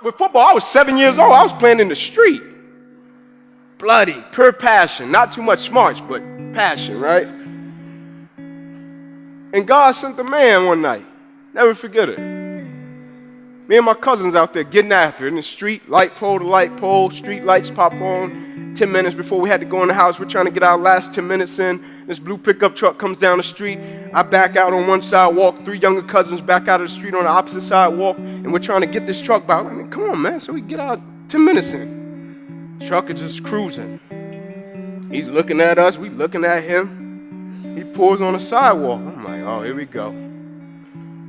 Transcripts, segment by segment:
with football, I was 7 years old. I was playing in the street. Bloody, pure passion. Not too much smarts, but passion, right? And God sent a man one night. Never forget it. Me and my cousins out there getting after it in the street, light pole to light pole, street lights pop on. 10 minutes before we had to go in the house, we're trying to get our last 10 minutes in. This blue pickup truck comes down the street. I back out on one sidewalk, 3 younger cousins back out of the street on the opposite sidewalk, and we're trying to get this truck by. I mean, come on, man, so we get out 10 minutes in. Truck is just cruising. He's looking at us, we looking at him. He pulls on the sidewalk. I'm like, oh, here we go.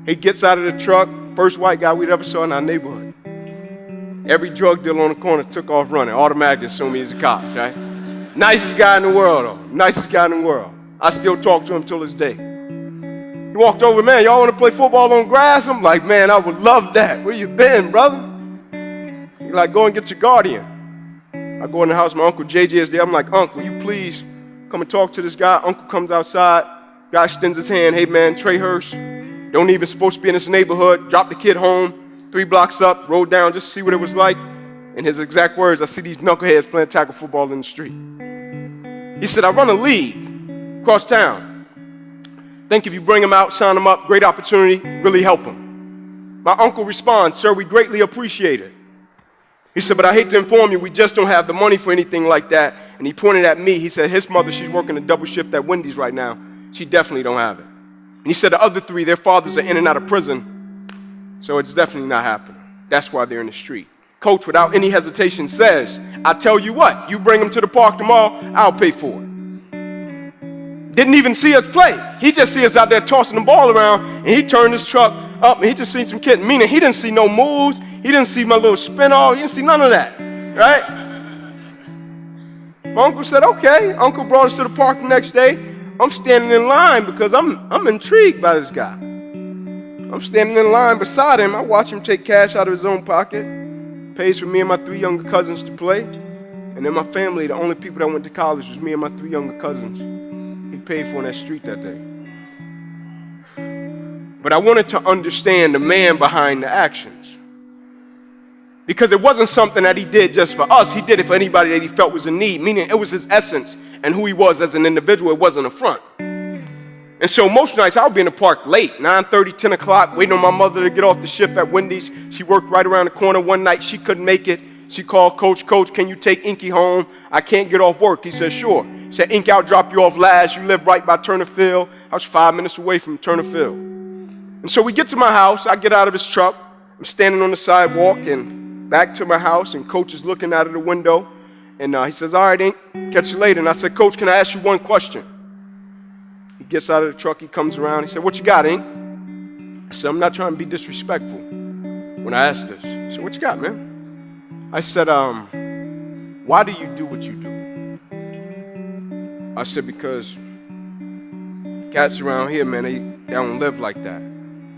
He gets out of the truck, first white guy we'd ever saw in our neighborhood. Every drug dealer on the corner took off running, automatically assumed he's a cop, right? Nicest guy in the world, though. Nicest guy in the world. I still talk to him till this day. He walked over, man, y'all want to play football on grass? I'm like, man, I would love that. Where you been, brother? He's like, go and get your guardian. I go in the house, my Uncle JJ is there. I'm like, Uncle, will you please come and talk to this guy? Uncle comes outside. Guy extends his hand. Hey, man, Trey Hurst. Don't even supposed to be in this neighborhood. Drop the kid home. 3 blocks up, rode down just to see what it was like. In his exact words, I see these knuckleheads playing tackle football in the street. He said, I run a league across town. Think if you bring him out, sign him up, great opportunity, really help him. My uncle responds, sir, we greatly appreciate it. He said, but I hate to inform you, we just don't have the money for anything like that. And he pointed at me. He said, his mother, she's working a double shift at Wendy's right now. She definitely don't have it. And he said the other 3, their fathers are in and out of prison, so it's definitely not happening. That's why they're in the street. Coach, without any hesitation, says, I tell you what, you bring them to the park tomorrow, I'll pay for it. Didn't even see us play. He just see us out there tossing the ball around, and he turned his truck up, and he just seen some kid, meaning he didn't see no moves, he didn't see my little spin off, he didn't see none of that, right? My uncle said, okay. Uncle brought us to the park the next day. I'm standing in line because I'm intrigued by this guy. I'm standing in line beside him. I watch him take cash out of his own pocket, pays for me and my 3 younger cousins to play. And then my family, the only people that went to college was me and my 3 younger cousins. He paid for on that street that day. But I wanted to understand the man behind the actions. Because it wasn't something that he did just for us. He did it for anybody that he felt was in need, meaning it was his essence and who he was as an individual. It wasn't a front. And so most nights I'll be in the park late, 9:30, 10 o'clock, waiting on my mother to get off the shift at Wendy's. She worked right around the corner. One night she couldn't make it. She called Coach, can you take Inky home? I can't get off work. He said, sure. He said, Inky, I'll drop you off last. You live right by Turner Field. I was 5 minutes away from Turner Field. And so we get to my house. I get out of his truck. I'm standing on the sidewalk and back to my house, and Coach is looking out of the window. And he says, all right, Ink, catch you later. And I said, Coach, can I ask you one question? He gets out of the truck. He comes around. He said, what you got, Ink? I said, I'm not trying to be disrespectful when I asked this. He said, what you got, man? I said, why do you do what you do? I said, because cats around here, man, they don't live like that.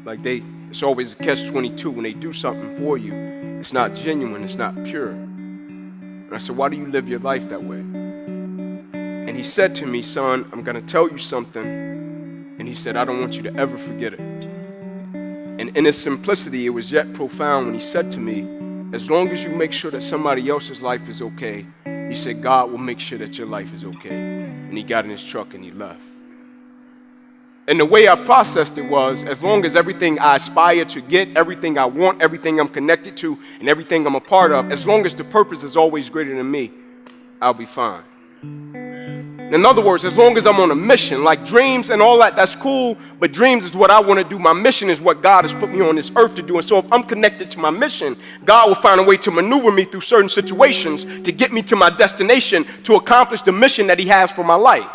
Like it's always a catch-22. When they do something for you, it's not genuine, it's not pure. And I said, why do you live your life that way? And he said to me, son, I'm going to tell you something. And he said, I don't want you to ever forget it. And in his simplicity, it was yet profound when he said to me, as long as you make sure that somebody else's life is okay, he said, God will make sure that your life is okay. And he got in his truck and he left. And the way I processed it was, as long as everything I aspire to get, everything I want, everything I'm connected to, and everything I'm a part of, as long as the purpose is always greater than me, I'll be fine. In other words, as long as I'm on a mission, like dreams and all that, that's cool, but dreams is what I want to do. My mission is what God has put me on this earth to do. And so if I'm connected to my mission, God will find a way to maneuver me through certain situations to get me to my destination to accomplish the mission that he has for my life.